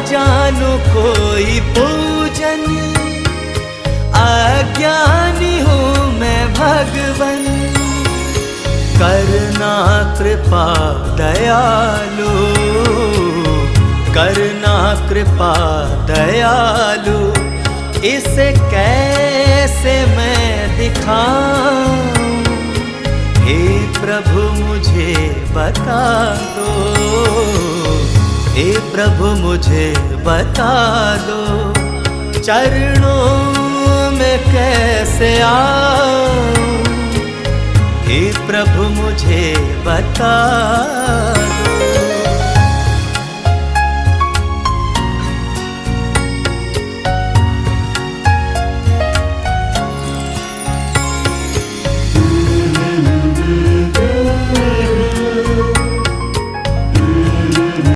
जानू कोई पूजन, अज्ञानी हूँ मैं भगवन। करना कृपा दयालु, करना कृपा दयालु, इसे कैसे मैं दिखाऊं। हे प्रभु मुझे बता दो, हे प्रभु मुझे बता दो, चरणों में कैसे आऊं। हे प्रभु मुझे बता दो।